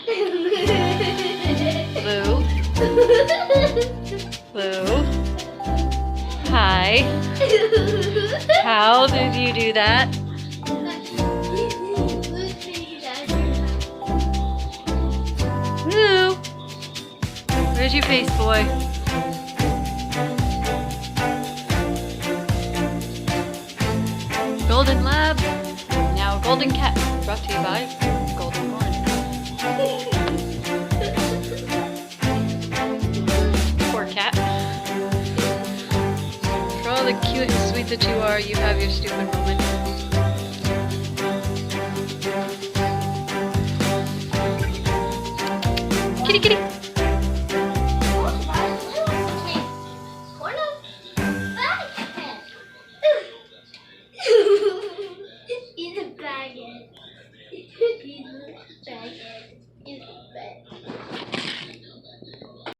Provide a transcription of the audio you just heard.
Lou? Lou? Hi. How did you do that? Lou? Where's your face, boy? Golden Lab. Now Golden Cat. Brought to you by Golden Horn. Poor cat. For all the cute and sweet that you are, you have your stupid moment. Kitty kitty!